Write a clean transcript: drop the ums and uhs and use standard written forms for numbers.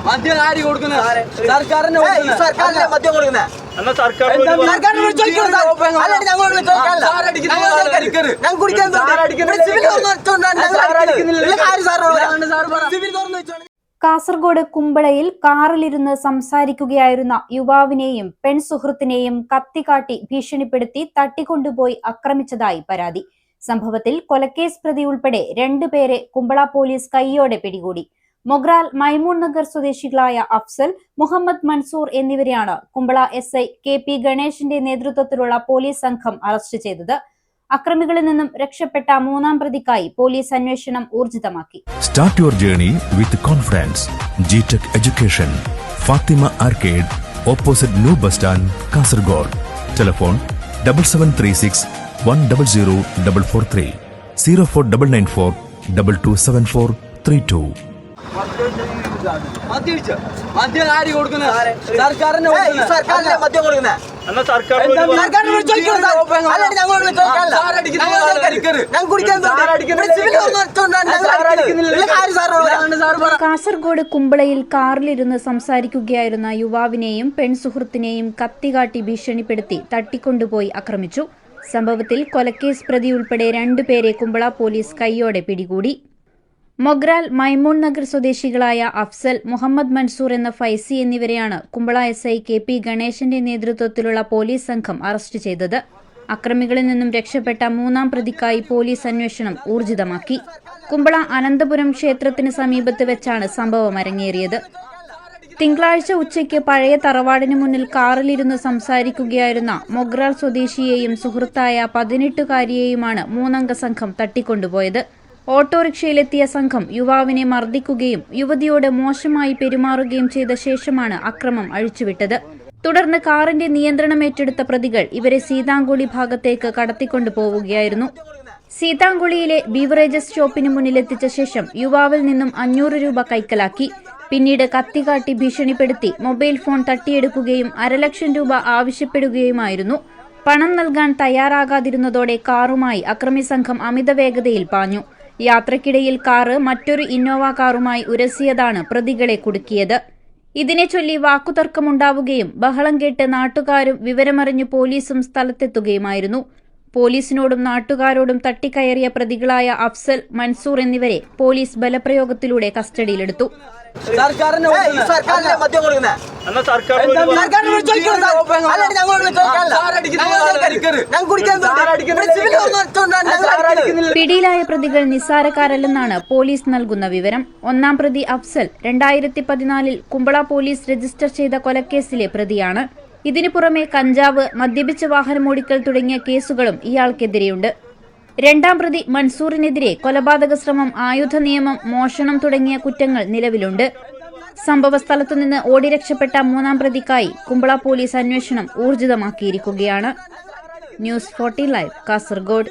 മദ്യം ആര് കൊടുക്കുന്നത്? സർക്കാരിന്റെ മദ്യം കൊടുക്കുന്നത്. കാസർഗോഡ് കുമ്പളയിൽ കാറിലിരുന്ന് സംസാരിക്കുകയായിരുന്ന യുവാവിനെയും പെൺസുഹൃത്തിനെയും കത്തികാട്ടി ഭീഷണിപ്പെടുത്തി തട്ടിക്കൊണ്ടുപോയി ആക്രമിച്ചതായി പരാതി. സംഭവത്തിൽ കൊലക്കേസ് പ്രതി ഉൾപ്പെടെ 2 പേരെ കുമ്പള പോലീസ് കൈയോടെ പിടികൂടി. മൊഗ്രാൽ മൈമൂൺ നഗർ സ്വദേശികളായ അഫ്സൽ, മുഹമ്മദ് മൻസൂർ എന്നിവരെയാണ് കുമ്പള SI KP ഗണേഷിന്റെ നേതൃത്വത്തിലുള്ള പോലീസ് സംഘം അറസ്റ്റ് ചെയ്തത്. അക്രമികളിൽ നിന്നും രക്ഷപ്പെട്ട 3-ാം പ്രതിക്കായി പോലീസ് അന്വേഷണം ഊർജിതമാക്കി. Start your journey with confidence. G-Tech Education, Fathima arcade, opposite new bus stand, Kasaragod. Telephone 7736 100 443 04994 227432. മദ്യം ആര് കൊടുക്കുന്നത്? സർക്കാരിന്റെ മദ്യം കൊടുക്കുന്നത്. കാസർഗോഡ് കുമ്പളയിൽ കാറിലിരുന്ന് സംസാരിക്കുകയായിരുന്ന യുവാവിനെയും പെൺസുഹൃത്തിനെയും കത്തികാട്ടി ഭീഷണിപ്പെടുത്തി തട്ടിക്കൊണ്ടുപോയി ആക്രമിച്ചു. സംഭവത്തിൽ കൊലക്കേസ് പ്രതി ഉൾപ്പെടെ 2 പേരെ കുമ്പള പോലീസ് കൈയോടെ പിടികൂടി. മൊഗ്രാൽ മൈമൂൺ നഗർ സ്വദേശികളായ അഫ്സൽ, മുഹമ്മദ് മൻസൂർ എന്ന ഫൈസി എന്നിവരെയാണ് കുമ്പള SI KP ഗണേഷിന്റെ നേതൃത്വത്തിലുള്ള പോലീസ് സംഘം അറസ്റ്റ് ചെയ്തത്. അക്രമികളിൽ നിന്നും രക്ഷപ്പെട്ട 3-ാം പ്രതിക്കായി പോലീസ് അന്വേഷണം ഊർജിതമാക്കി. കുമ്പള അനന്തപുരം ക്ഷേത്രത്തിന് സമീപത്ത് വെച്ചാണ് സംഭവം അരങ്ങേറിയത്. തിങ്കളാഴ്ച ഉച്ചയ്ക്ക് പഴയ തറവാടിന് മുന്നിൽ കാറിലിരുന്ന് സംസാരിക്കുകയായിരുന്ന മൊഗ്രാൽ സ്വദേശിയെയും സുഹൃത്തായ 18-കാരിയെയുമാണ് 3-അംഗ സംഘം തട്ടിക്കൊണ്ടുപോയത്. ഓട്ടോറിക്ഷയിലെത്തിയ സംഘം യുവാവിനെ മർദ്ദിക്കുകയും യുവതിയോട് മോശമായി പെരുമാറുകയും ചെയ്ത ശേഷമാണ് അക്രമം അഴിച്ചുവിട്ടത്. തുടർന്ന് കാറിന്റെ നിയന്ത്രണം ഏറ്റെടുത്ത പ്രതികൾ ഇവരെ സീതാങ്കുളി ഭാഗത്തേക്ക് കടത്തിക്കൊണ്ടുപോവുകയായിരുന്നു. സീതാങ്കുളിയിലെ ബീവറേജസ് ഷോപ്പിന് മുന്നിലെത്തിച്ച ശേഷം യുവാവിൽ നിന്നും 500 രൂപ കൈക്കലാക്കി. പിന്നീട് കത്തികാട്ടി ഭീഷണിപ്പെടുത്തി മൊബൈൽ ഫോൺ തട്ടിയെടുക്കുകയും 1,00,000 രൂപ ആവശ്യപ്പെടുകയുമായിരുന്നു. പണം നൽകാൻ തയ്യാറാകാതിരുന്നതോടെ കാറുമായി അക്രമി സംഘം അമിത വേഗതയിൽ പാഞ്ഞു. യാത്രക്കിടയിൽ കാറ് മറ്റൊരു ഇന്നോവ കാറുമായി ഉരസിയതാണ് പ്രതികളെ കുടുക്കിയത്. ഇതിനെ ചൊല്ലി വാക്കുതർക്കമുണ്ടാവുകയും ബഹളം കേട്ട് നാട്ടുകാരും വിവരമറിഞ്ഞ് പോലീസും സ്ഥലത്തെത്തുകയുമായിരുന്നു. പോലീസിനോടും നാട്ടുകാരോടും തട്ടിക്കയറിയ പ്രതികളായ അഫ്സൽ, മൻസൂർ എന്നിവരെ പോലീസ് ബലപ്രയോഗത്തിലൂടെ കസ്റ്റഡിയിലെടുത്തു. പിടിയിലായ പ്രതികൾ നിസ്സാരക്കാരല്ലെന്നാണ് പോലീസ് നൽകുന്ന വിവരം. 1-ാം പ്രതി അഫ്സൽ 2014 കുമ്പള പോലീസ് രജിസ്റ്റർ ചെയ്ത കൊലക്കേസിലെ പ്രതിയാണ്. ഇതിനു പുറമെ കഞ്ചാവ്, മദ്യപിച്ച് വാഹനമോടിക്കൽ തുടങ്ങിയ കേസുകളും ഇയാൾക്കെതിരെയുണ്ട്. 2-ാം പ്രതി മൻസൂറിനെതിരെ കൊലപാതക ശ്രമം, ആയുധ നിയമം, മോഷണം തുടങ്ങിയ കുറ്റങ്ങൾ നിലവിലുണ്ട്. സംഭവസ്ഥലത്തുനിന്ന് ഓടി രക്ഷപ്പെട്ട 3-ാം പ്രതിക്കായി കുമ്പള പോലീസ് അന്വേഷണം ഊർജിതമാക്കിയിരിക്കുകയാണ്. News 14 live, Kasaragod.